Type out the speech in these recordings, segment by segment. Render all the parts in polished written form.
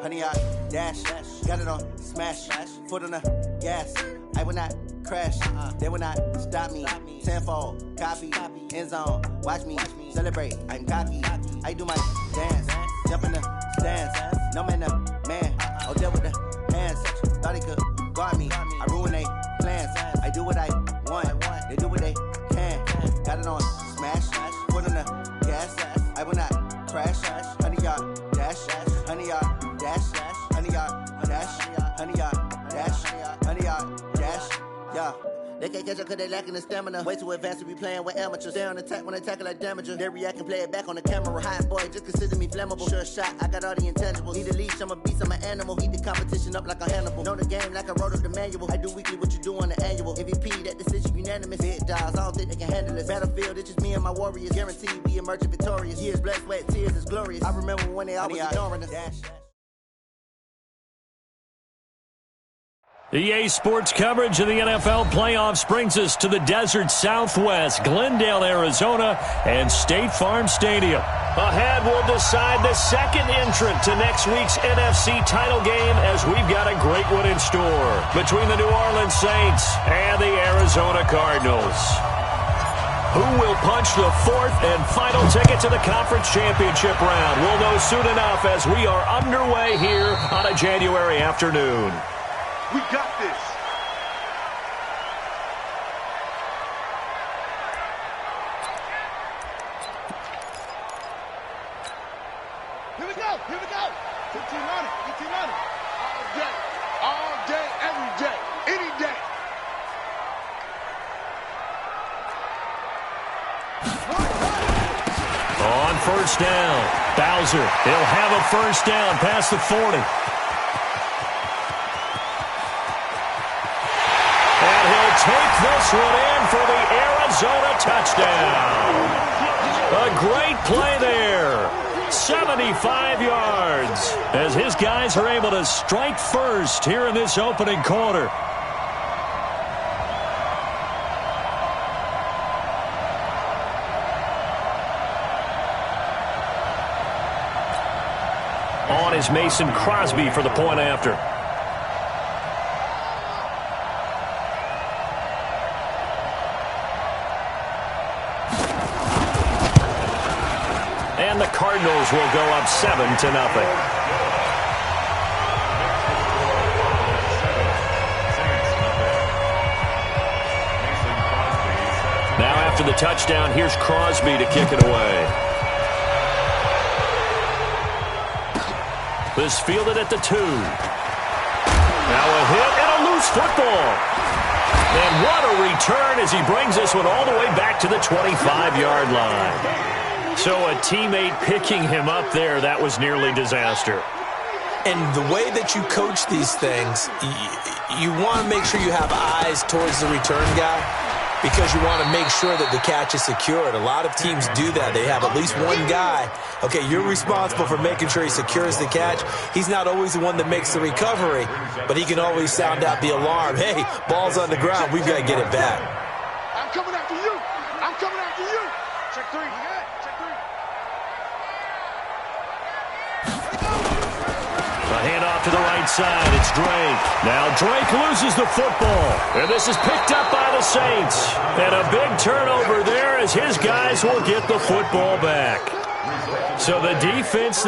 Honey, I dash, got it on smash, foot on the gas. I will not crash, they will not stop me. Tenfold, copy, end zone, watch me celebrate. I'm cocky, I do my dance, jump in the stands. No man, man, I'll deal with the hands. Thought he could guard me, I ruin they plans. I do what I want, they do what they can. Got it on smash, foot on the gas. I will not crash, honey, y'all dash, honey, y'all dash, honey, y'all dash, honey, y'all dash, honey, y'all dash, yeah. They can't catch up cause they lacking the stamina. Way too advanced to be playing with amateurs. Stay on attack when they tackle like damager. They react and play it back on the camera. Hot boy, just consider me flammable. Sure shot, I got all the intangibles. Need a leash, I'm a beast, I'm an animal. Eat the competition up like a Hannibal. Know the game like I wrote up the manual. I do weekly what you do on the annual. MVP, that decision unanimous. Big dials, I don't think they can handle it. Battlefield, it's just me and my warriors. Guaranteed we emerge victorious. Years, blood, sweat, tears, is glorious. I remember when they always ignoring us. EA Sports coverage of the NFL playoffs brings us to the desert Southwest, Glendale, Arizona, and State Farm Stadium. Ahead, we'll decide the second entrant to next week's NFC title game as we've got a great one in store between the New Orleans Saints and the Arizona Cardinals. Who will punch the fourth and final ticket to the conference championship round? We'll know soon enough as we are underway here on a January afternoon. We got this. Here we go. 15 on it. All day, every day, any day. On first down, Bowser, he'll have a first down past the 40. Take this one in for the Arizona touchdown. A great play there. 75 yards as his guys are able to strike first here in this opening quarter. On is Mason Crosby for the point after. And the Cardinals will go up 7-0. Now after the touchdown, here's Crosby to kick it away. This fielded at the 2. Now a hit and a loose football. And what a return as he brings this one all the way back to the 25-yard line. So a teammate picking him up there, that was nearly disaster. And the way that you coach these things, you want to make sure you have eyes towards the return guy because you want to make sure that the catch is secured. A lot of teams do that. They have at least one guy. Okay, you're responsible for making sure he secures the catch. He's not always the one that makes the recovery, but he can always sound out the alarm. Hey, ball's on the ground. We've got to get it back. I'm coming after you. Check 3. A handoff to the right side. It's Drake. Now Drake loses the football. And this is picked up by the Saints. And a big turnover there as his guys will get the football back. So the defense...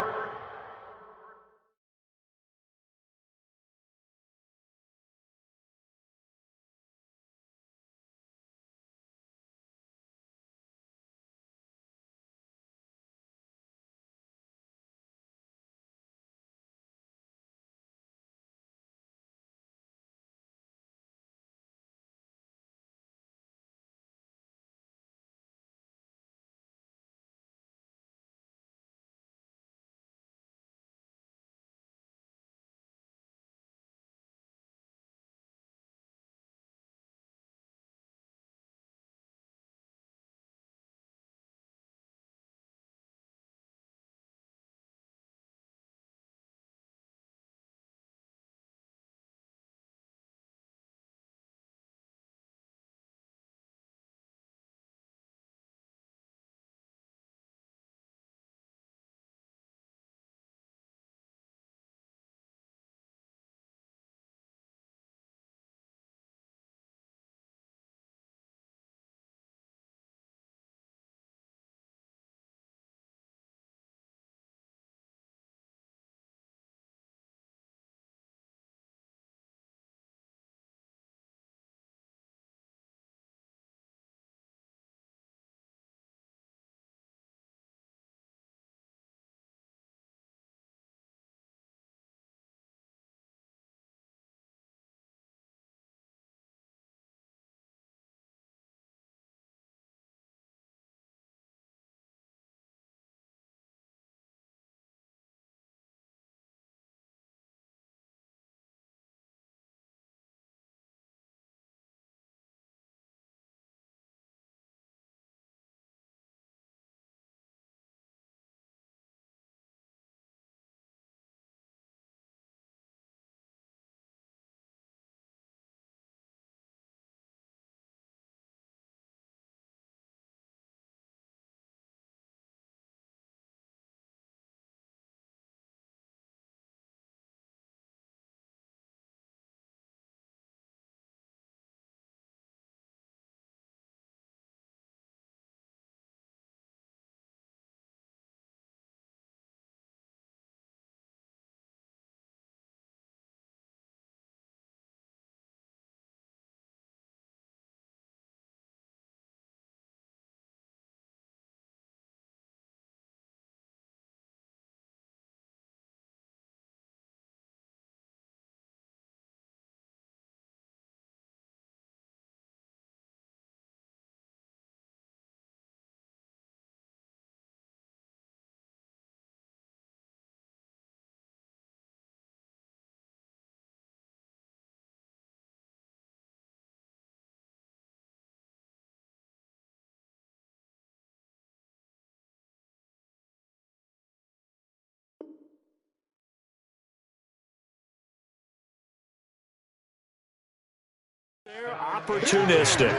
They're opportunistic.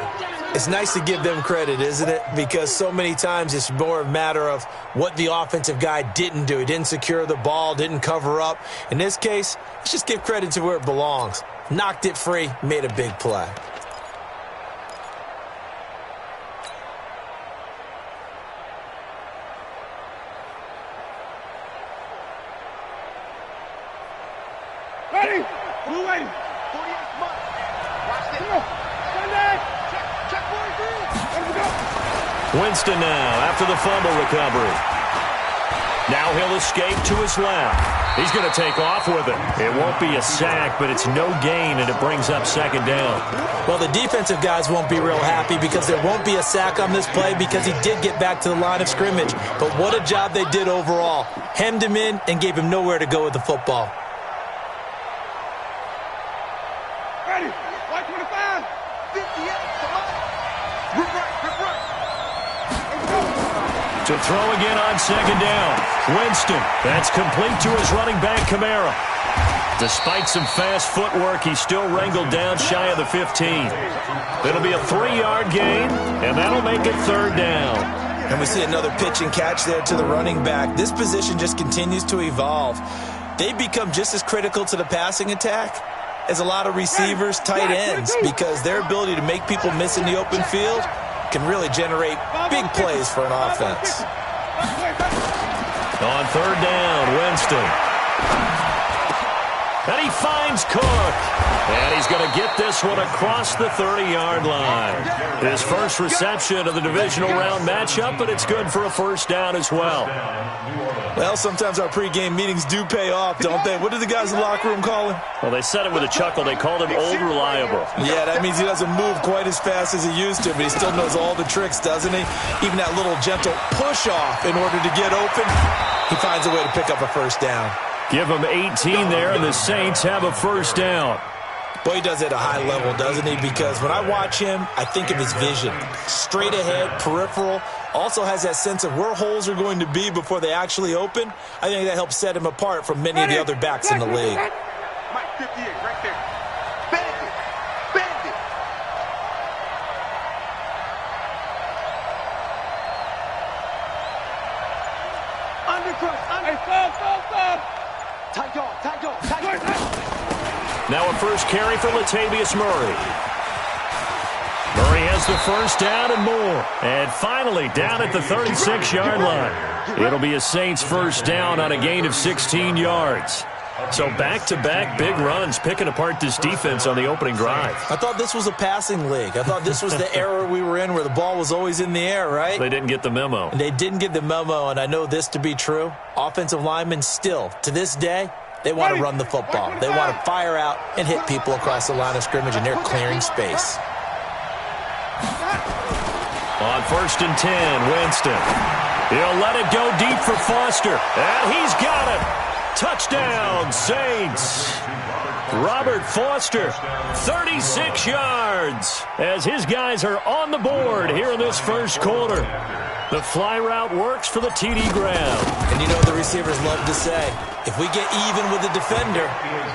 It's nice to give them credit, isn't it? Because so many times it's more a matter of what the offensive guy didn't do. He didn't secure the ball, didn't cover up. In this case, let's just give credit to where it belongs. Knocked it free, made a big play. Ready? Blue ready. 48 months. Watch this. Sunday. Check 43. Let's go. Winston now after the fumble recovery. Now he'll escape to his left. He's going to take off with it. It won't be a sack, but it's no gain, and it brings up second down. Well, the defensive guys won't be real happy because there won't be a sack on this play because he did get back to the line of scrimmage. But what a job they did overall. Hemmed him in and gave him nowhere to go with the football. Ready. White 25. 58. Come on. Rip right. Let's go. To throw again on second down. Winston. That's complete to his running back, Kamara. Despite some fast footwork, he's still wrangled down shy of the 15. It'll be a 3-yard gain, and that'll make it third down. And we see another pitch and catch there to the running back. This position just continues to evolve. They become just as critical to the passing attack as a lot of receivers, tight ends, because their ability to make people miss in the open field can really generate big plays for an offense. On third down, Winston. And he finds Cook. And he's going to get this one across the 30-yard line. His first reception of the divisional round matchup, but it's good for a first down as well. Well, sometimes our pregame meetings do pay off, don't they? What did the guys in the locker room call him? Well, they said it with a chuckle. They called him Old Reliable. Yeah, that means he doesn't move quite as fast as he used to, but he still knows all the tricks, doesn't he? Even that little gentle push-off in order to get open, he finds a way to pick up a first down. Give him 18 there, and the Saints have a first down. Boy, he does it at a high level, doesn't he? Because when I watch him, I think of his vision. Straight ahead, peripheral. Also has that sense of where holes are going to be before they actually open. I think that helps set him apart from many of the other backs in the league. Mike 58, right there. Bend it. Undercross. Hey, stop. Tight dog. Now a first carry for Latavius Murray. Murray has the first down and more. And finally down at the 36-yard line. It'll be a Saints first down on a gain of 16 yards. So back-to-back big runs picking apart this defense on the opening drive. I thought this was a passing league. I thought this was the era we were in where the ball was always in the air, right? They didn't get the memo. They didn't get the memo, and I know this to be true. Offensive linemen still, to this day, they want to run the football. They want to fire out and hit people across the line of scrimmage, and they're clearing space. On 1st and 10, Winston. He'll let it go deep for Foster. And he's got it. Touchdown, Saints. Robert Foster, 36 yards, as his guys are on the board here in this first quarter. The fly route works for the TD grab. And you know the receivers love to say, if we get even with the defender,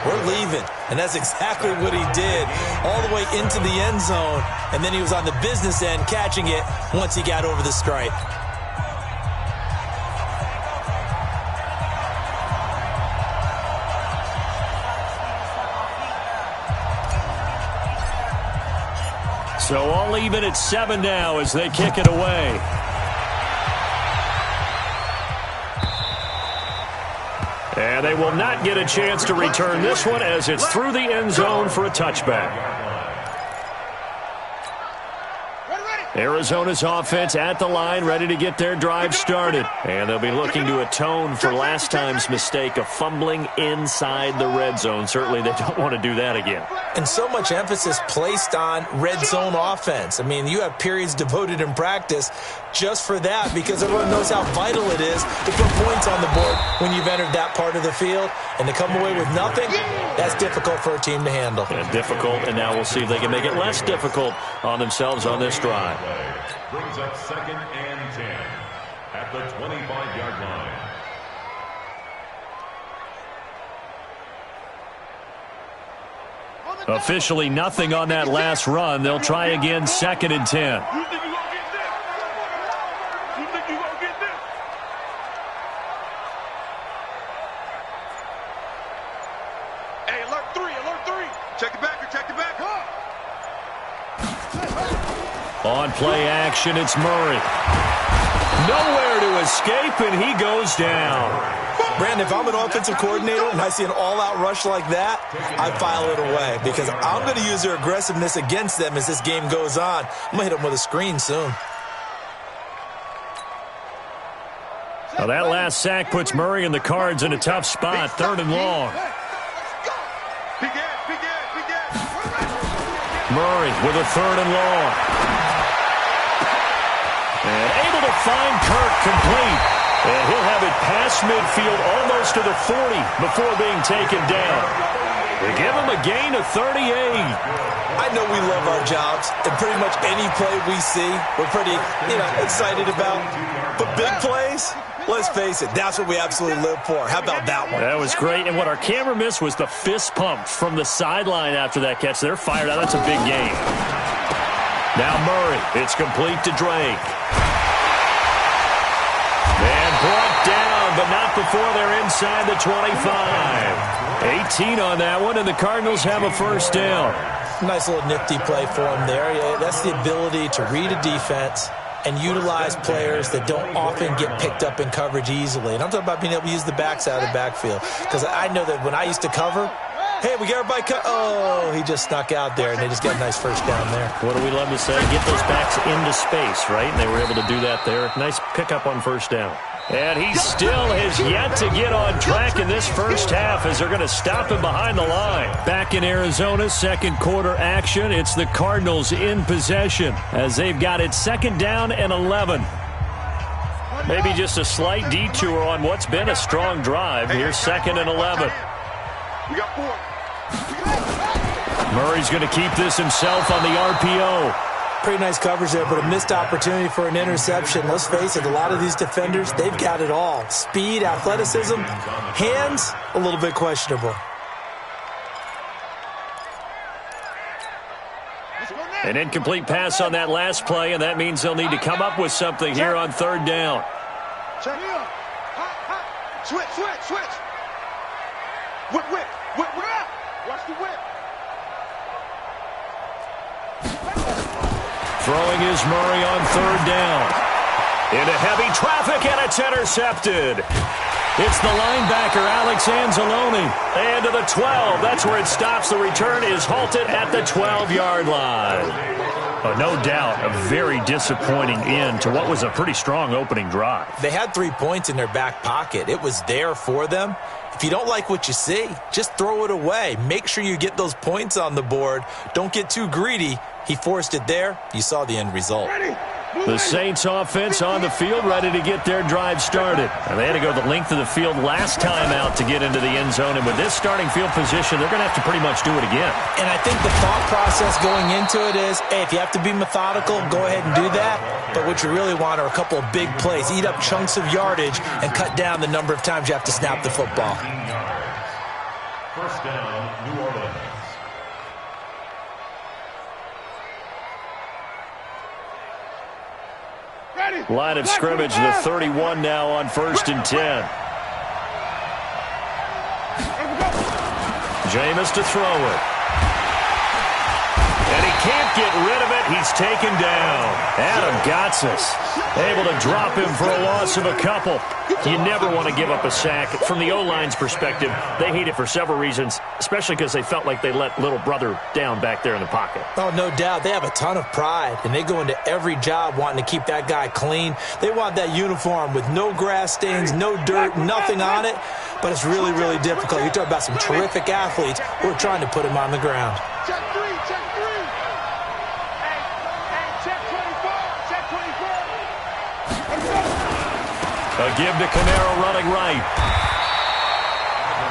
we're leaving. And that's exactly what he did, all the way into the end zone. And then he was on the business end catching it once he got over the stripe. So all even at 7 now as they kick it away. And they will not get a chance to return this one as it's through the end zone for a touchback. Arizona's offense at the line, ready to get their drive started. And they'll be looking to atone for last time's mistake of fumbling inside the red zone. Certainly they don't want to do that again. And so much emphasis placed on red zone offense. I mean, you have periods devoted in practice just for that because everyone knows how vital it is to put points on the board when you've entered that part of the field. And to come away with nothing, that's difficult for a team to handle. Yeah, difficult, and now we'll see if they can make it less difficult on themselves on this drive. Brings up 2nd and 10 at the 25-yard line. Officially nothing on that last run. They'll try again, 2nd and 10. Hey, alert 3. Check it back. On play action, it's Murray. Nowhere to escape, and he goes down. Brandon, if I'm an offensive coordinator and I see an all-out rush like that, I file it away because I'm going to use their aggressiveness against them as this game goes on. I'm going to hit them with a screen soon. Now that last sack puts Murray and the Cards in a tough spot, 3rd and long. Murray with a 3rd and long. And able to find Kirk complete. And he'll have it past midfield almost to the 40 before being taken down. They give him a gain of 38. I know we love our jobs, and pretty much any play we see, we're pretty, excited about. But big plays, let's face it, that's what we absolutely live for. How about that one? That was great, and what our camera missed was the fist pump from the sideline after that catch. They're fired out. That's a big game. Now Murray, it's complete to Drake. And brought down, but not before they're inside the 25. 18 on that one, and the Cardinals have a 1st down. Nice little nifty play for him there. Yeah, that's the ability to read a defense and utilize players that don't often get picked up in coverage easily. And I'm talking about being able to use the backside of the backfield. Because I know that when I used to cover, hey, we got everybody cut. Oh, he just snuck out there, and they just got a nice 1st down there. What do we love to say? Get those backs into space, right? And they were able to do that there. Nice pickup on 1st down. And he still has yet to get on track in this 1st half as they're going to stop him behind the line. Back in Arizona, 2nd quarter action. It's the Cardinals in possession as they've got it 2nd down and 11. Maybe just a slight detour on what's been a strong drive. Here's 2nd and 11. We got 4. Murray's going to keep this himself on the RPO. Pretty nice coverage there, but a missed opportunity for an interception. Let's face it, a lot of these defenders, they've got it all. Speed, athleticism, hands, a little bit questionable. An incomplete pass on that last play, and that means they'll need to come up with something here on 3rd down. Switch. Whip. Watch the whip. Throwing is Murray on 3rd down. Into heavy traffic, and it's intercepted. It's the linebacker, Alex Anzalone. And to the 12. That's where it stops. The return is halted at the 12-yard line. No doubt, a very disappointing end to what was a pretty strong opening drive. They had 3 points in their back pocket. It was there for them. If you don't like what you see, just throw it away. Make sure you get those points on the board. Don't get too greedy. He forced it there. You saw the end result. The Saints offense on the field, ready to get their drive started. And they had to go the length of the field last time out to get into the end zone. And with this starting field position, they're going to have to pretty much do it again. And I think the thought process going into it is, hey, if you have to be methodical, go ahead and do that. But what you really want are a couple of big plays. Eat up chunks of yardage and cut down the number of times you have to snap the football. 1st down, New Orleans. Line of scrimmage, the 31 now on 1st and 10. Jameis to throw it. And he can't get rid of it. He's taken down. Adam Gotsis able to drop him for a loss of a couple. You never want to give up a sack. From the O-line's perspective, they hate it for several reasons, especially because they felt like they let little brother down back there in the pocket. Oh, no doubt. They have a ton of pride, and they go into every job wanting to keep that guy clean. They want that uniform with no grass stains, no dirt, nothing on it, but it's really, really difficult. You're talking about some terrific athletes who are trying to put him on the ground. Check 3. A give to Camaro running right.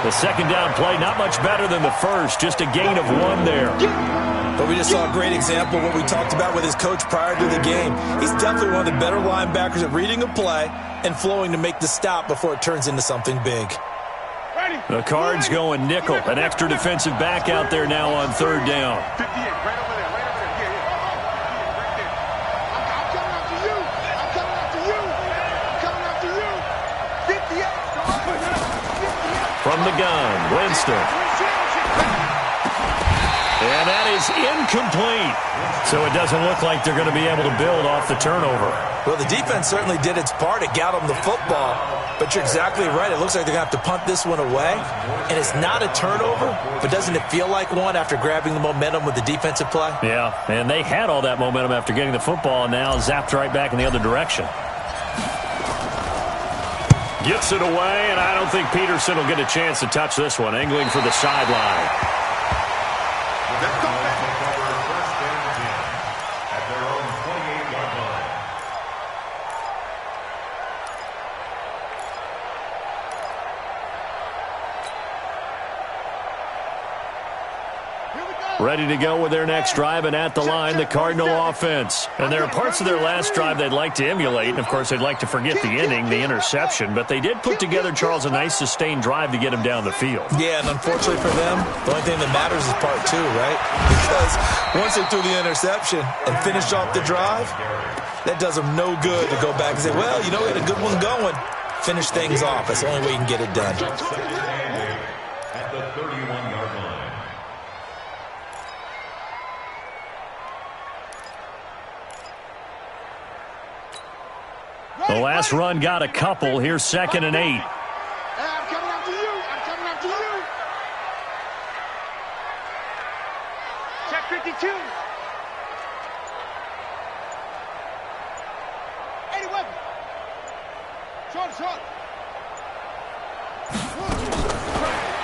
The 2nd down play, not much better than the first, just a gain of 1 there. But we just saw a great example of what we talked about with his coach prior to the game. He's definitely one of the better linebackers at reading a play and flowing to make the stop before it turns into something big. The Cards going nickel. An extra defensive back out there now on third down. 58, right over there, right over there. Right there. I'm coming after you. I'm coming after you. I'm coming after you. 58. From the gun, Winston. And that is incomplete. So it doesn't look like they're going to be able to build off the turnover. Well, the defense certainly did its part. It got them the football. But you're exactly right. It looks like they're going to have to punt this one away. And it's not a turnover, but doesn't it feel like one after grabbing the momentum with the defensive play? Yeah, and they had all that momentum after getting the football and now zapped right back in the other direction. Gets it away, and I don't think Peterson will get a chance to touch this one. Angling for the sideline. Let's go back. First and 10 at their own 28-yard line. Ready to go with their next drive, and at the line, the Cardinal offense. And there are parts of their last drive they'd like to emulate, and of course they'd like to forget the inning, the interception, but they did put together, Charles, a nice sustained drive to get him down the field. Yeah, and unfortunately for them, the only thing that matters is part two, right? Because once they threw the interception and finished off the drive, that does them no good to go back and say, well, you know, we had a good one going. Finish things off. That's the only way you can get it done. At the 31-yard line. The last run got a couple. Here's 2nd and 8. Hey, I'm coming after you. I'm coming after you. Check 52. 81. Short.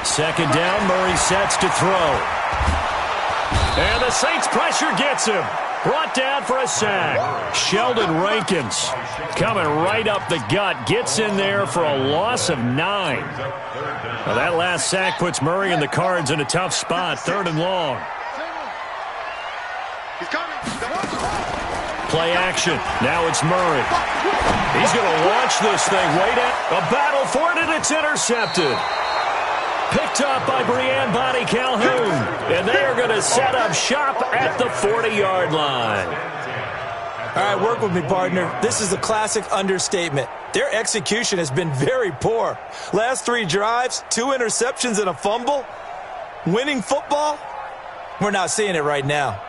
2nd down, Murray sets to throw. And the Saints pressure gets him. Brought down for a sack. Sheldon Rankins coming right up the gut. Gets in there for a loss of 9. Now that last sack puts Murray and the Cards in a tough spot. 3rd and long. He's coming. Play action. Now it's Murray. He's going to launch this thing. Wait at a battle for it, and it's intercepted. Picked up by Brianne Bonnie Calhoun. And they are going to set up shop at the 40-yard line. All right, work with me, partner. This is a classic understatement. Their execution has been very poor. Last 3 drives, 2 interceptions and a fumble. Winning football? We're not seeing it right now.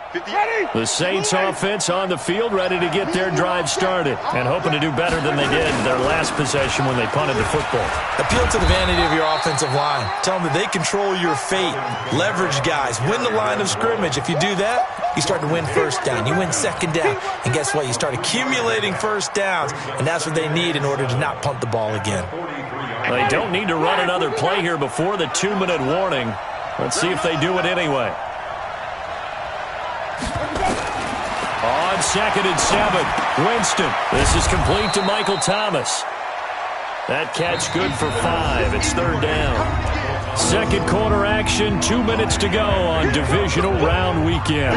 The Saints offense on the field, ready to get their drive started and hoping to do better than they did their last possession when they punted the football. Appeal to the vanity of your offensive line. Tell them that they control your fate. Leverage guys. Win the line of scrimmage. If you do that, you start to win first down. You win second down. And guess what? You start accumulating first downs. And that's what they need in order to not punt the ball again. They don't need to run another play here before the 2-minute warning. Let's see if they do it anyway. On 2nd and 7, Winston. This is complete to Michael Thomas. That catch good for 5. It's 3rd down. Second quarter action, 2 minutes to go on divisional round weekend.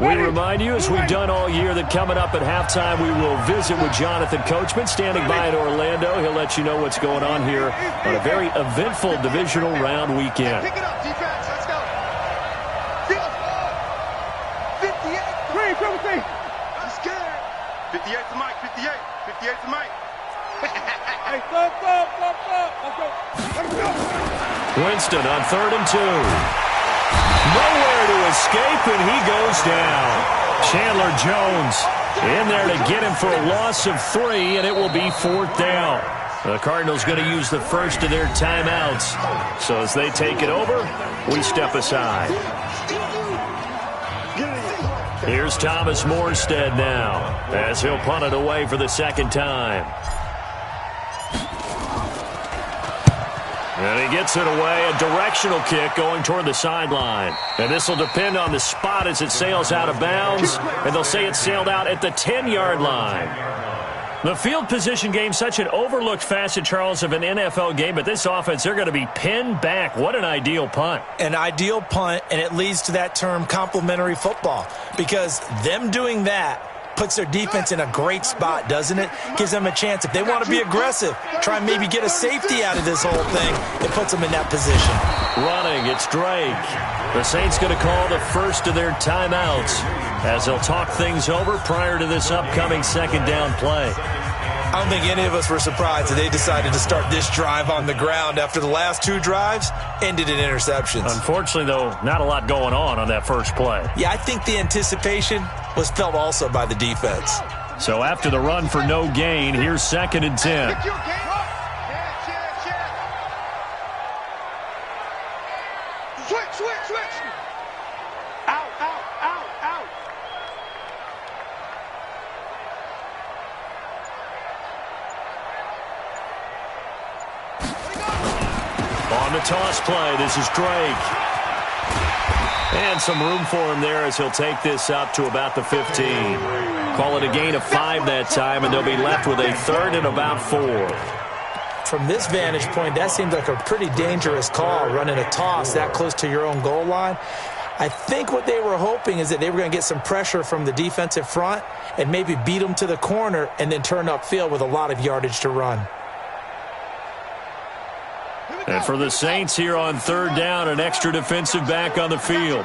We remind you, as we've done all year, that coming up at halftime, we will visit with Jonathan Coachman, standing by in Orlando. He'll let you know what's going on here on a very eventful divisional round weekend. Pick it up, defense. Let's go. 58. I'm scared. 58 to Mike. 58 to Mike. Hey, stop. Let's go. Winston on 3rd and 2. Nowhere to escape, and he goes down. Chandler Jones in there to get him for a loss of 3, and it will be 4th down. The Cardinals going to use the first of their timeouts. So as they take it over, we step aside. Here's Thomas Morstead now, as he'll punt it away for the 2nd time. And he gets it away, a directional kick going toward the sideline. And this will depend on the spot as it sails out of bounds. And they'll say it sailed out at the 10-yard line. The field position game, such an overlooked facet, Charles, of an NFL game, but this offense, they're going to be pinned back. What an ideal punt. An ideal punt, and it leads to that term complementary football, because them doing that puts their defense in a great spot, doesn't it? Gives them a chance. If they want to be aggressive, try and maybe get a safety out of this whole thing, it puts them in that position. Running, it's Drake. The Saints going to call the first of their timeouts as they'll talk things over prior to this upcoming second down play. I don't think any of us were surprised that they decided to start this drive on the ground after the last 2 drives ended in interceptions. Unfortunately, though, not a lot going on that first play. Yeah, I think the anticipation was felt also by the defense. So after the run for no gain, here's 2nd and 10. Switch. Out. On the toss play, this is Drake. And some room for him there as he'll take this up to about the 15. Call it a gain of 5 that time, and they'll be left with a 3rd and about 4. From this vantage point, that seems like a pretty dangerous call, running a toss that close to your own goal line. I think what they were hoping is that they were going to get some pressure from the defensive front and maybe beat them to the corner and then turn upfield with a lot of yardage to run. And for the Saints here on 3rd down, an extra defensive back on the field.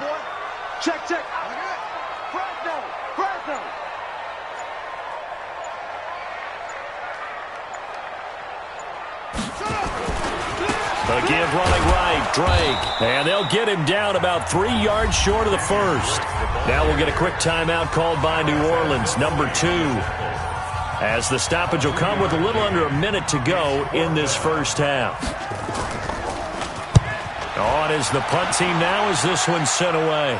Check. The give running right, Drake. And they'll get him down about 3 yards short of the first. Now we'll get a quick timeout called by New Orleans, number 2. As the stoppage will come with a little under a minute to go in this first half. On is the punt team now as this one's sent away.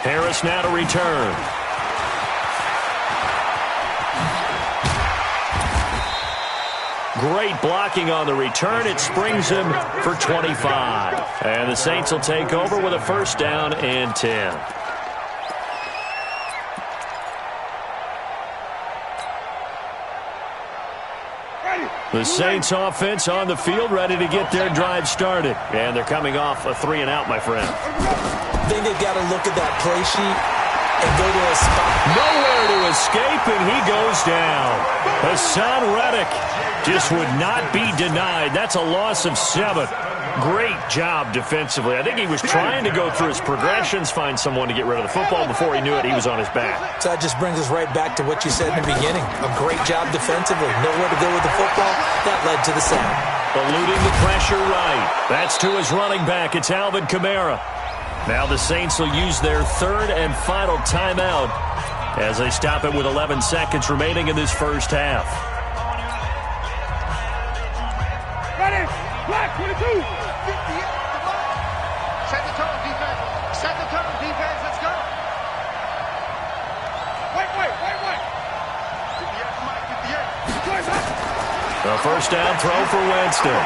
Harris now to return. Great blocking on the return. It springs him for 25. And the Saints will take over with a 1st down and 10. The Saints offense on the field, ready to get their drive started. And they're coming off a 3 and out, my friend. I think they've got to look at that play sheet and go to a spot. Nowhere to escape, and he goes down. Hassan Reddick just would not be denied. That's a loss of 7. Great job defensively. I think he was trying to go through his progressions, find someone to get rid of the football. Before he knew it, he was on his back. So that just brings us right back to what you said in the beginning. A great job defensively. Nowhere to go with the football. That led to the sack. Eluding the pressure right. That's to his running back. It's Alvin Kamara. Now the Saints will use their 3rd and final timeout as they stop it with 11 seconds remaining in this first half. Ready? Black 22. Set the tone, defense. Set the tone, defense. Let's go. Wait. 58. The 1st down throw for Winston.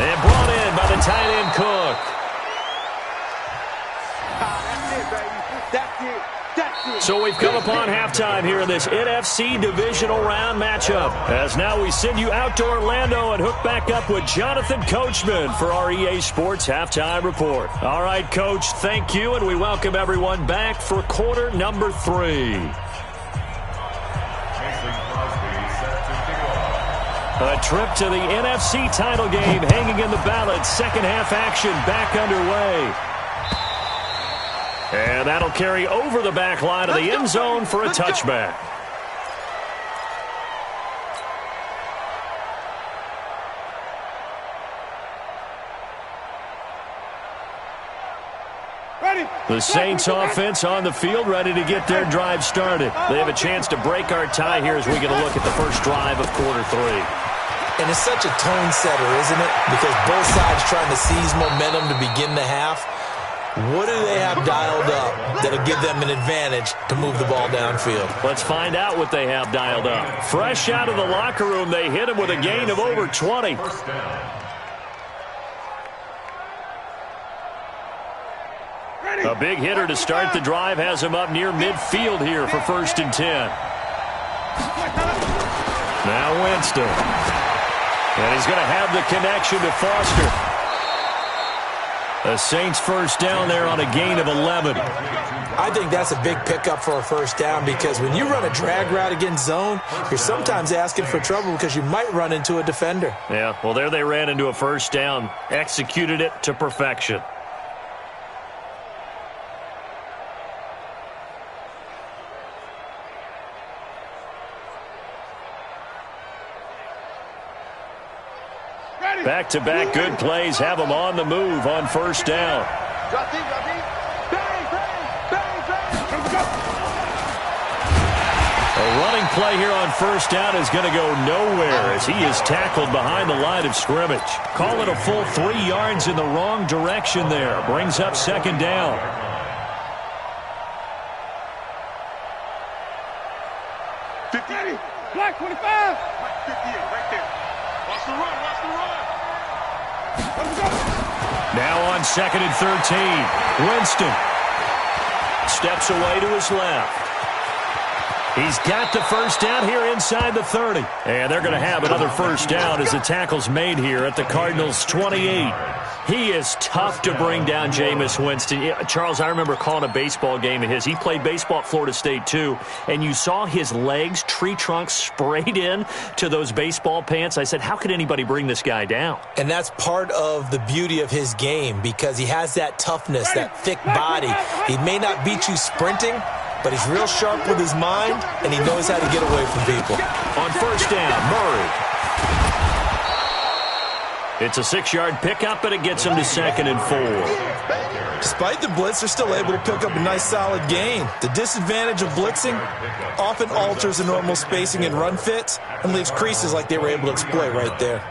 And brought in by the tight end Cook. That's it, baby. That's it. So we've come upon halftime here in this NFC Divisional Round matchup. As now we send you out to Orlando and hook back up with Jonathan Coachman for our EA Sports Halftime Report. All right, Coach, thank you, and we welcome everyone back for quarter number 3. A trip to the NFC title game hanging in the balance. Second half action back underway. And that'll carry over the back line of the end zone for a touchback. The Saints offense on the field, ready to get their drive started. They have a chance to break our tie here as we get a look at the first drive of quarter 3. And it's such a tone setter, isn't it? Because both sides trying to seize momentum to begin the half. What do they have dialed up that'll give them an advantage to move the ball downfield? Let's find out what they have dialed up. Fresh out of the locker room, they hit him with a gain of over 20. A big hitter to start the drive has him up near midfield here for 1st and 10. Now Winston. And he's going to have the connection to Foster. The Saints first down there on a gain of 11. I think that's a big pickup for a first down because when you run a drag route against zone, you're sometimes asking for trouble because you might run into a defender. Yeah, well, there they ran into a first down. Executed it to perfection. Back-to-back good plays have them on the move on first down. A running play here on first down is going to go nowhere as he is tackled behind the line of scrimmage. Call it a full 3 yards in the wrong direction there. Brings up 2nd down. Black 25. 58 right there. Watch the run. Watch the run. Now on 2nd and 13. Winston steps away to his left. He's got the first down here inside the 30. And they're going to have another first down as the tackle's made here at the Cardinals' 28. He is tough to bring down, Jameis Winston. Charles, I remember calling a baseball game of his. He played baseball at Florida State, too. And you saw his legs, tree trunks sprayed in to those baseball pants. I said, how could anybody bring this guy down? And that's part of the beauty of his game because he has that toughness, that thick body. He may not beat you sprinting, but he's real sharp with his mind, and he knows how to get away from people. On first down, Murray. It's a 6-yard pickup, and it gets him to 2nd and 4. Despite the blitz, they're still able to pick up a nice, solid gain. The disadvantage of blitzing often alters the normal spacing and run fits and leaves creases like they were able to exploit right there.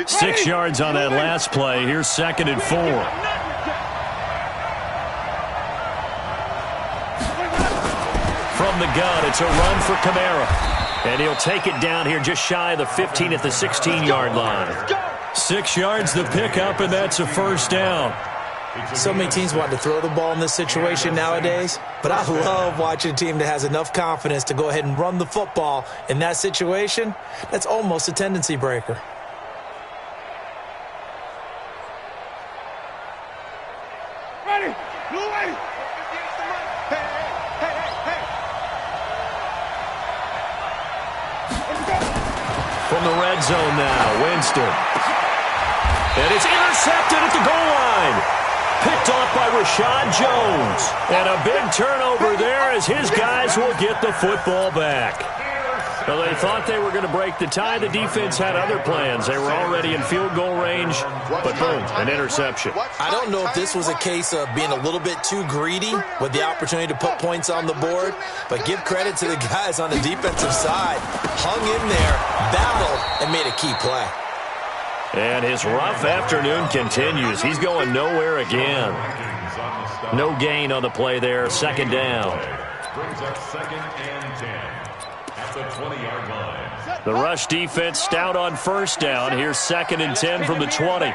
Six yards on that last play. Here's 2nd and 4. From the gun, it's a run for Kamara. And he'll take it down here just shy of the 15 at the 16-yard line. 6 yards the pickup, and that's a first down. So many teams want to throw the ball in this situation nowadays, but I love watching a team that has enough confidence to go ahead and run the football. In that situation, that's almost a tendency breaker. From the red zone now, Winston. And it's intercepted at the goal line. Picked off by Rashad Jones. And a big turnover there as his guys will get the football back. Well, they thought they were going to break the tie. The defense had other plans. They were already in field goal range, but boom, an interception. I don't know if this was a case of being a little bit too greedy with the opportunity to put points on the board, but give credit to the guys on the defensive side. Hung in there, battled, and made a key play. And his rough afternoon continues. He's going nowhere again. No gain on the play there. 2nd down. Brings up 2nd and 10 at the 20-yard line. The rush defense stout on first down. Here's 2nd and 10 from the 20.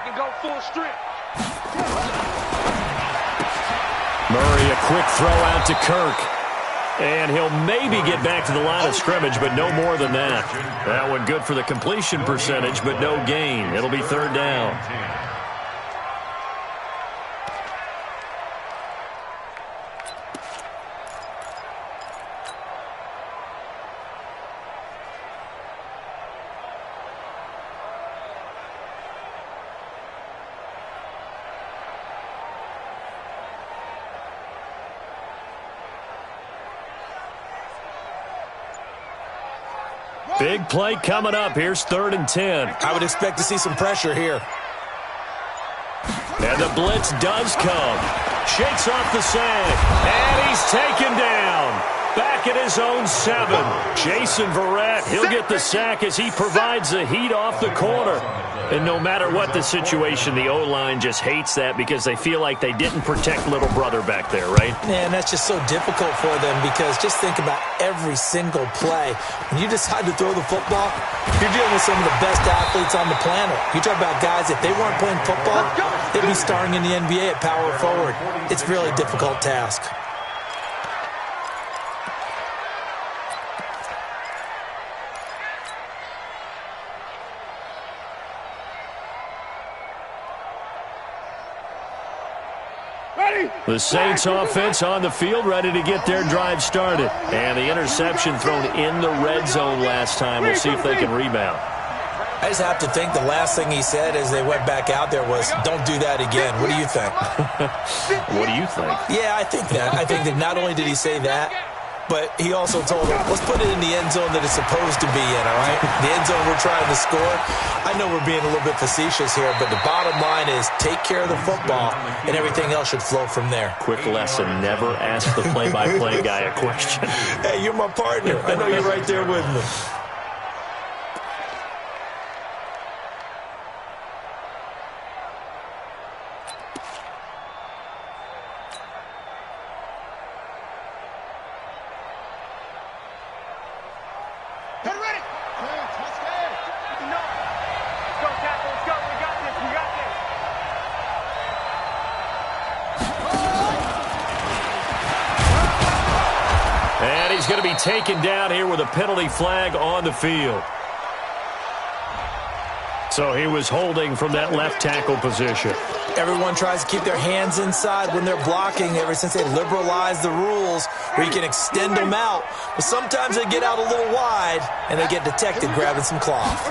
Murray, a quick throw out to Kirk. And he'll maybe get back to the line of scrimmage, but no more than that. That one good for the completion percentage, but no gain. It'll be 3rd down. Big play coming up. Here's 3rd and 10. I would expect to see some pressure here. And the blitz does come. Shakes off the sag. And he's taken down. Back at his own 7. Jason Verrett, he'll get the sack as he provides the heat off the corner. And no matter what the situation, the O-line just hates that because they feel like they didn't protect little brother back there, right? Man, that's just so difficult for them because just think about every single play. When you decide to throw the football, you're dealing with some of the best athletes on the planet. You talk about guys, if they weren't playing football, they'd be starring in the NBA at power forward. It's a really difficult task. The Saints offense on the field, ready to get their drive started. And the interception thrown in the red zone last time. We'll see if they can rebound. I just have to think the last thing he said as they went back out there was, don't do that again. What do you think? What do you think? Yeah, I think that. I think that not only did he say that, but he also told them, let's put it in the end zone that it's supposed to be in, all right? The end zone we're trying to score. I know we're being a little bit facetious here, but the bottom line is take care of the football, and everything else should flow from there. Quick lesson, never ask the play-by-play guy a question. Hey, you're my partner. I know you're right there with me. Going to be taken down here with a penalty flag on the field. So he was holding from that left tackle position. Everyone tries to keep their hands inside when they're blocking ever since they liberalized the rules where you can extend them out. But sometimes they get out a little wide and they get detected grabbing some cloth.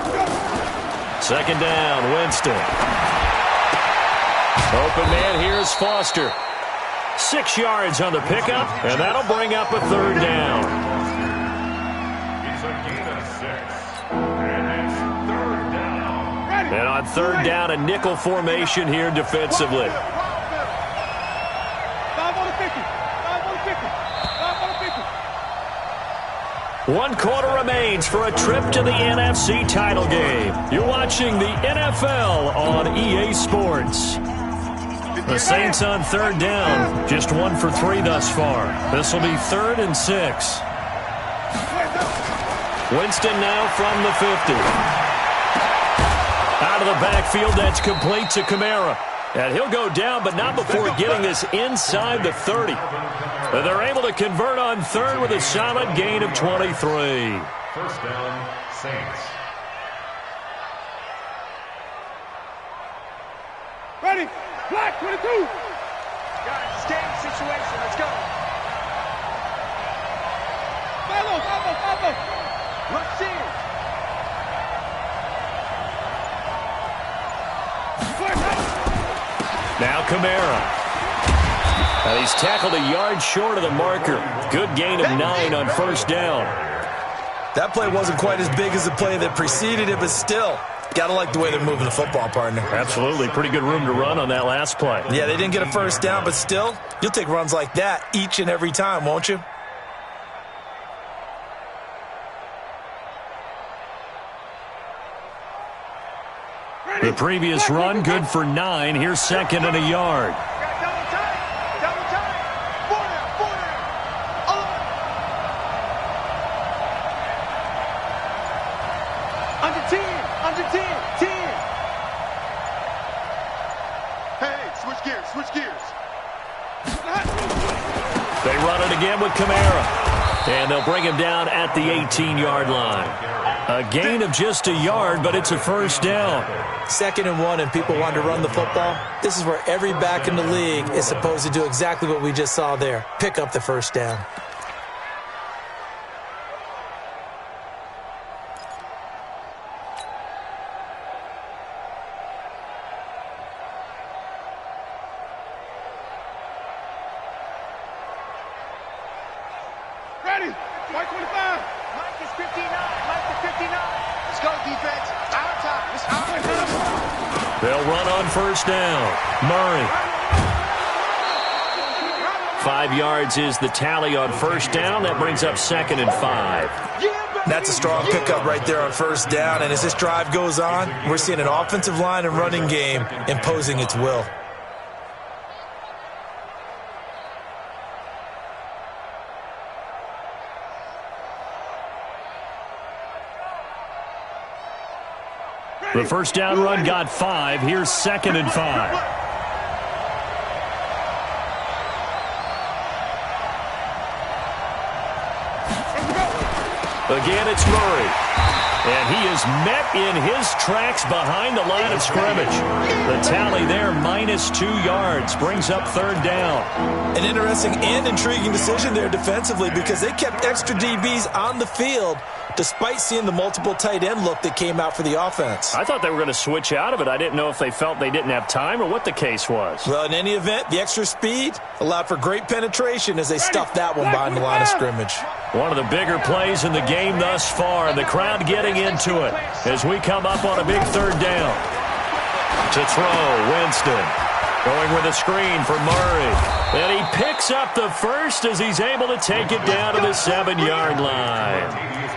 Second down, Winston. Open man, here's Foster. 6 yards on the pickup, and that'll bring up a third down. It's a gain of 6. And it's third down. And on third down, a nickel formation here defensively. 5 on the 50. 5 on the 50. 5 on the 50. 1 quarter remains for a trip to the NFC title game. You're watching the NFL on EA Sports. The Saints on third down, just 1 for 3 thus far. This will be 3rd and 6. Winston now from the 50. Out of the backfield, that's complete to Kamara. And he'll go down, but not before getting this inside the 30. And they're able to convert on third with a solid gain of 23. First down, Saints. Ready? Black 22. Guys, game situation. Let's go. Follow. Let's see. Now Kamara. And he's tackled a yard short of the marker. Good gain of 9 on first down. That play wasn't quite as big as the play that preceded it, but still, gotta like the way they're moving the football, partner. Absolutely. Pretty good room to run on that last play. Yeah, they didn't get a first down, but still, you'll take runs like that each and every time, won't you? The previous run, good for 9. Here's 2nd and a yard. Double time. 4 down. Under 10. 10. Hey, switch gears. They run it again with Kamara. And they'll bring him down at the 18-yard line. A gain of just a yard, but it's a first down. 2nd and 1, and people want to run the football. This is where every back in the league is supposed to do exactly what we just saw there. Pick up the first down. Ready? White 25. Mike is 59. Let's go, defense. Our time. It's our time. They'll run on first down. Murray. 5 yards is the tally on first down. That brings up 2nd and 5. That's a strong pickup right there on first down. And as this drive goes on, we're seeing an offensive line and running game imposing its will. The first down run got 5. Here's 2nd and 5. Again, it's Murray. And he is met in his tracks behind the line of scrimmage. The tally there, -2 yards, brings up 3rd down. An interesting and intriguing decision there defensively because they kept extra DBs on the field despite seeing the multiple tight end look that came out for the offense. I thought they were going to switch out of it. I didn't know if they felt they didn't have time or what the case was. Well, in any event, the extra speed allowed for great penetration as they stuffed that one behind the line of scrimmage. One of the bigger plays in the game thus far, and the crowd getting into it as we come up on a big 3rd down. To throw, Winston. Going with a screen for Murray. And he picks up the first as he's able to take it down to the 7-yard line.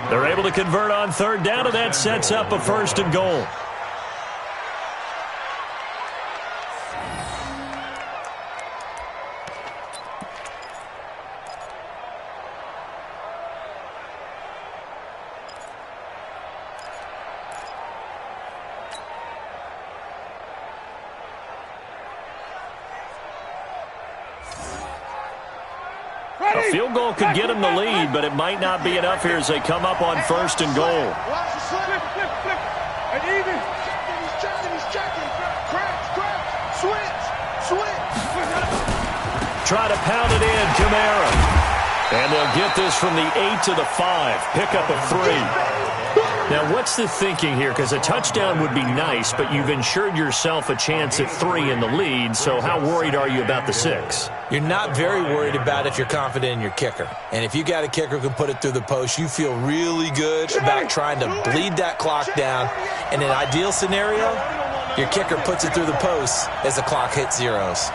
They're able to convert on 3rd down, and that sets up a 1st and goal. A field goal could get them the lead, but it might not be enough here as they come up on 1st and goal. Watch the slip. And even. He's checking. Crack. Switch. Try to pound it in, Kamara. And they'll get this from the 8 to the 5. Pickup of 3. Now, what's the thinking here? Because a touchdown would be nice, but you've ensured yourself a chance at 3 in the lead, so how worried are you about the 6? You're not very worried about if you're confident in your kicker. And if you got a kicker who can put it through the post, you feel really good about trying to bleed that clock down. In an ideal scenario, your kicker puts it through the post as the clock hits zeros.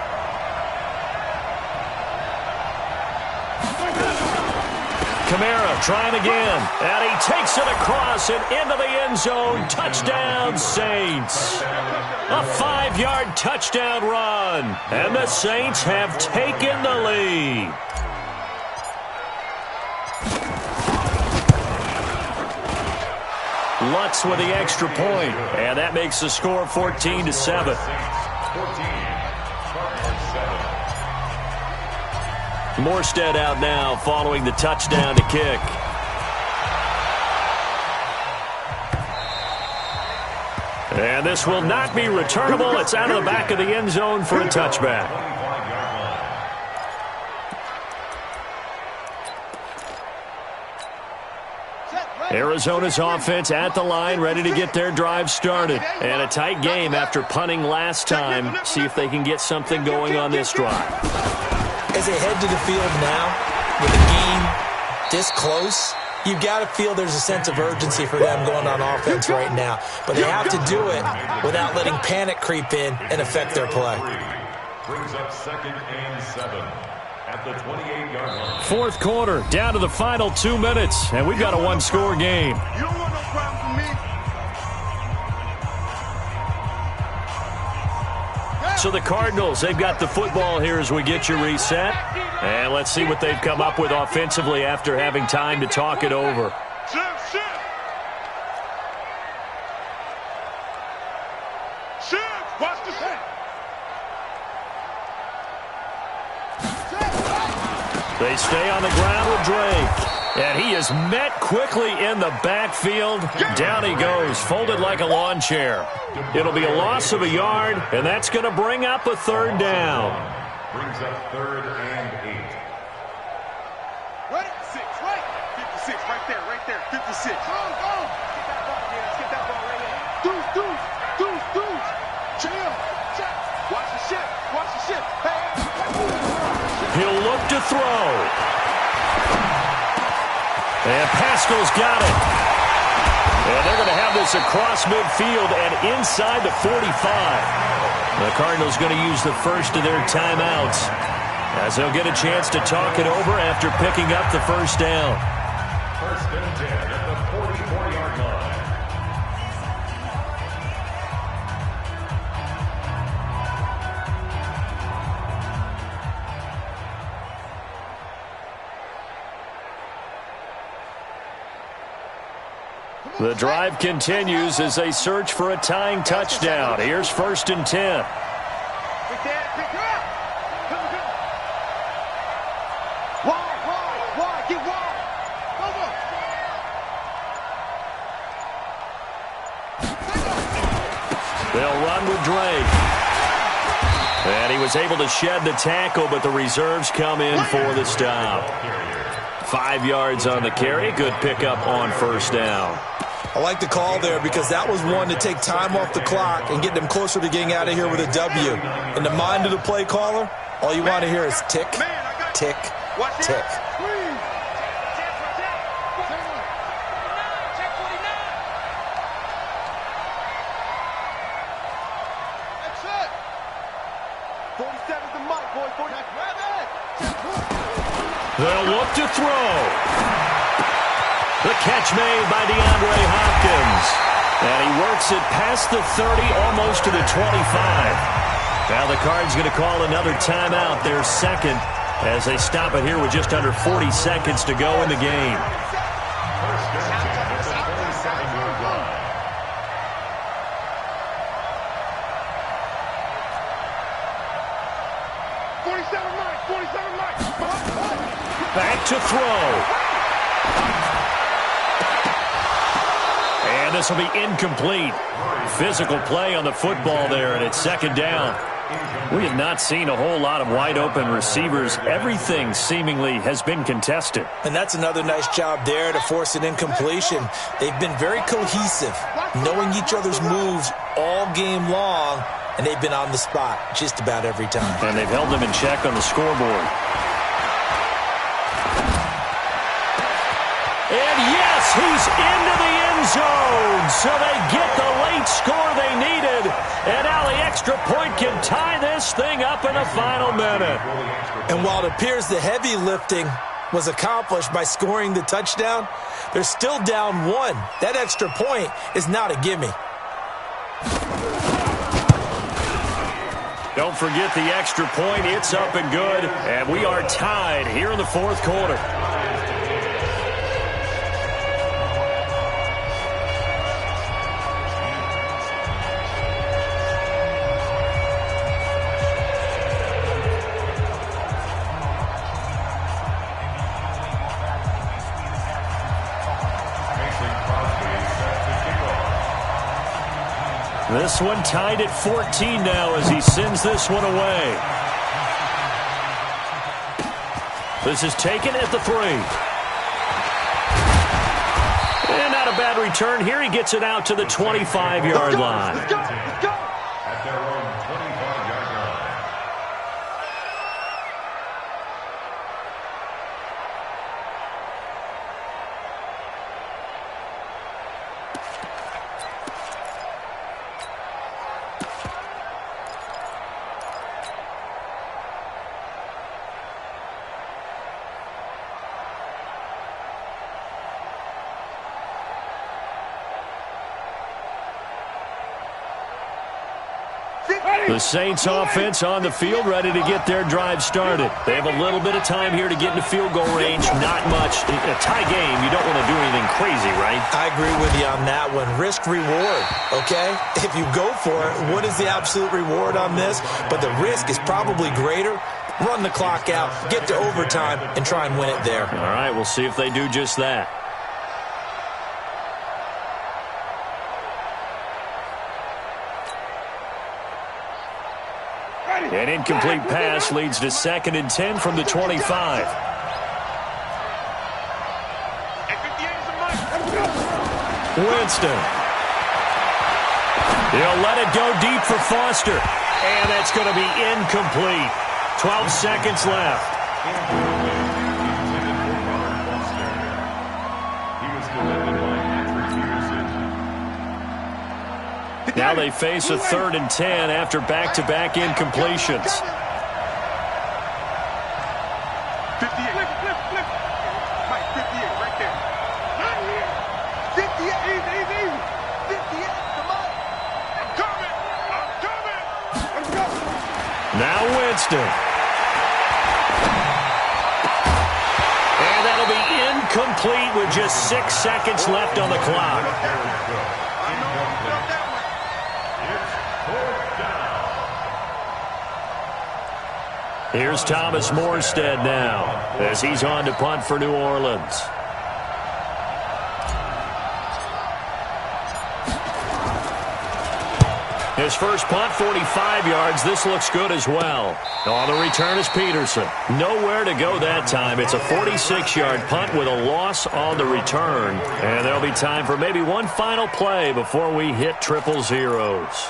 Kamara trying again, and he takes it across and into the end zone. Touchdown, Saints. A 5-yard touchdown run, and the Saints have taken the lead. Lutz with the extra point, and that makes the score 14-7. Morstead out now following the touchdown to kick. And this will not be returnable. It's out of the back of the end zone for a touchback. Arizona's offense at the line, ready to get their drive started. And a tight game after punting last time. See if they can get something going on this drive. As they head to the field now, with the game this close, you've got to feel there's a sense of urgency for them going on offense right now. But they have to do it without letting panic creep in and affect their play. Brings up 2nd and 7 at the 28-yard line. 4th quarter, down to the final 2 minutes, and we've got a 1-score game. You don't want no problem from me. So the Cardinals, they've got the football here as we get you reset. And let's see what they've come up with offensively after having time to talk it over. Shift. Watch the shift. They stay on the ground with Drake. And he is met quickly in the backfield. Down he goes, folded like a lawn chair. It'll be a loss of a yard, and that's going to bring up a 3rd down. Brings up 3rd and 8. Right? 6, right? 56, right there, 56. Go. Get that ball, Dennis. Get that ball right there. Deuce. Chill. Check. Watch the ship. Hey. He'll look to throw. And Pascal's got it. And they're going to have this across midfield and inside the 45. The Cardinals going to use the first of their timeouts as he'll get a chance to talk it over after picking up the first down. First and 10 at the 44-yard line. The drive continues as they search for a tying touchdown. Here's first and 10. They'll run with Drake. And he was able to shed the tackle, but the reserves come in for the stop. 5 yards on the carry. Good pickup on first down. I like the call there because that was one to take time off the clock and get them closer to getting out of here with a W. In the mind of the play caller, all you want to hear is tick, tick, tick. They'll look to throw. The catch made by DeAndre Hopkins. And he works it past the 30, almost to the 25. Now the Cards going to call another timeout, their second, as they stop it here with just under 40 seconds to go in the game. First and 10 at the 47-yard line. Back to throw. And this will be incomplete. Physical play on the football there, and it's second down. We have not seen a whole lot of wide-open receivers. Everything seemingly has been contested. And that's another nice job there to force an incompletion. They've been very cohesive, knowing each other's moves all game long, and they've been on the spot just about every time. And they've held them in check on the scoreboard. And yes, he's into the end zone. So they get the late score they needed. And now the extra point can tie this thing up in the final minute. And while it appears the heavy lifting was accomplished by scoring the touchdown, they're still down one. That extra point is not a gimme. Don't forget the extra point. It's up and good. And we are tied here in the fourth quarter. This one tied at 14 now as he sends this one away. This is taken at the 3. And not a bad return here. He gets it out to the 25-yard line. At their own 25-yard line. The Saints offense on the field, ready to get their drive started. They have a little bit of time here to get into field goal range. Not much. In a tie game, you don't want to do anything crazy, right? I agree with you on that one. Risk reward, okay? If you go for it, what is the absolute reward on this? But the risk is probably greater. Run the clock out, get to overtime, and try and win it there. All right, we'll see if they do just that. An incomplete pass leads to 2nd and 10 from the 25. Winston. He'll let it go deep for Foster. And that's going to be incomplete. 12 seconds left. Now they face a 3rd and 10 after back-to-back incompletions. Now Winston. And that'll be incomplete with just 6 seconds left on the clock. Here's Thomas Morstead now as he's on to punt for New Orleans. His first punt, 45 yards. This looks good as well. On the return is Peterson. Nowhere to go that time. It's a 46-yard punt with a loss on the return. And there'll be time for maybe one final play before we hit triple zeros.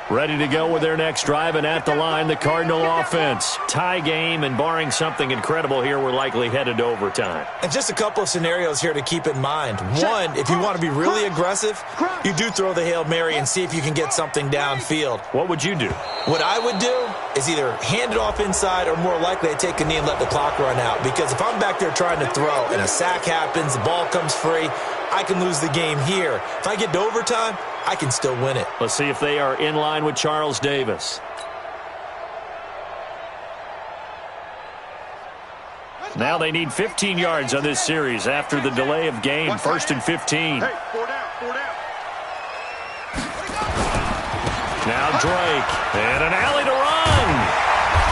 Ready to go with their next drive, and at the line, the Cardinal offense. Tie game, and barring something incredible here, we're likely headed to overtime. And just a couple of scenarios here to keep in mind. One, if you want to be really aggressive, you do throw the Hail Mary and see if you can get something downfield. What would you do? What I would do is either hand it off inside or more likely I take a knee and let the clock run out. Because if I'm back there trying to throw and a sack happens, the ball comes free, I can lose the game here. If I get to overtime, I can still win it. Let's see if they are in line with Charles Davis. Now they need 15 yards on this series after the delay of game. 1st and 15. Hey, 4 down, 4 down. Now Drake, and an alley to run.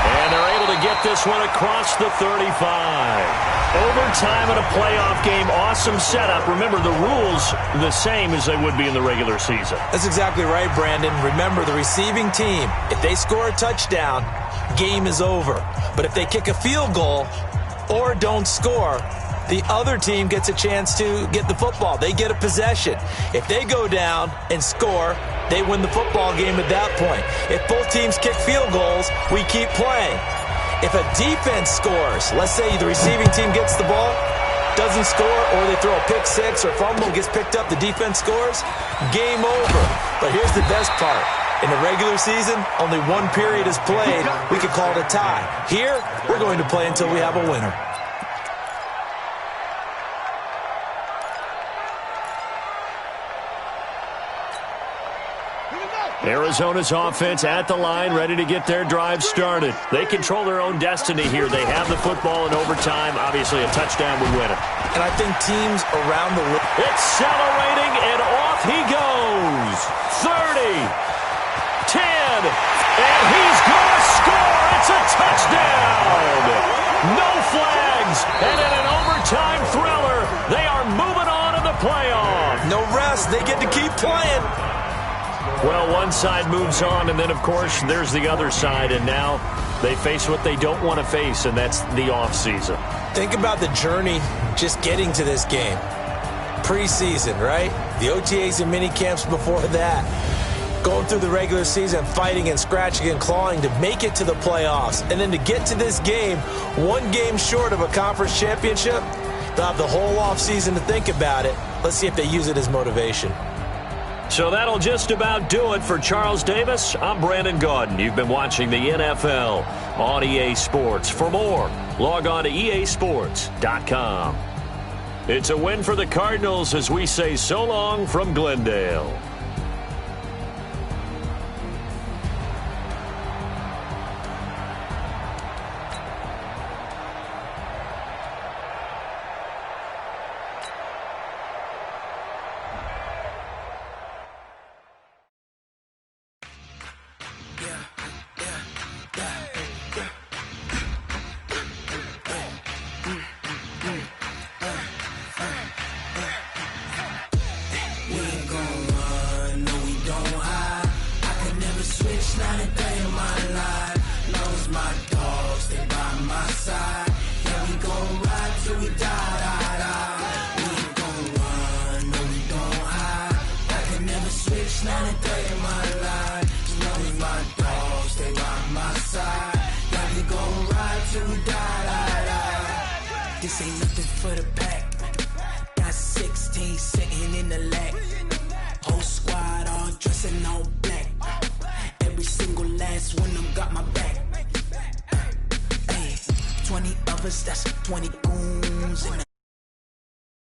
And they're able to get this one across the 35. Overtime in a playoff game, awesome setup. Remember, the rules the same as they would be in the regular season. That's exactly right, Brandon. Remember, the receiving team, if they score a touchdown, game is over. But if they kick a field goal or don't score, the other team gets a chance to get the football. They get a possession. If they go down and score, they win the football game at that point. If both teams kick field goals, we keep playing. If a defense scores, let's say the receiving team gets the ball, doesn't score, or they throw a pick six or fumble, gets picked up, the defense scores, game over. But here's the best part. In the regular season, only one period is played. We could call it a tie. Here, we're going to play until we have a winner. Arizona's offense at the line, ready to get their drive started. They control their own destiny here. They have the football in overtime. Obviously, a touchdown would win it. And I think teams around the league... Accelerating, and off he goes. 30, 10, and he's going to score. It's a touchdown. No flags, and in an overtime thriller, they are moving on in the playoff. No rest. They get to keep playing. Well, one side moves on, and then, of course, there's the other side, and now they face what they don't want to face, and that's the offseason. Think about the journey just getting to this game. Preseason, right? The OTAs and mini camps before that. Going through the regular season, fighting and scratching and clawing to make it to the playoffs. And then to get to this game, one game short of a conference championship, they'll have the whole offseason to think about it. Let's see if they use it as motivation. So that'll just about do it for Charles Davis. I'm Brandon Gaudin. You've been watching the NFL on EA Sports. For more, log on to easports.com. It's a win for the Cardinals as we say so long from Glendale. Switch, not a day in my life. As long as my dogs stay by my side. Yeah, we gon' ride. This ain't nothing for the pack. Got 16 sitting in the lap. Whole squad all dressing all black. Every single last one of them got my back. Hey, 20 of us, that's 20 goons.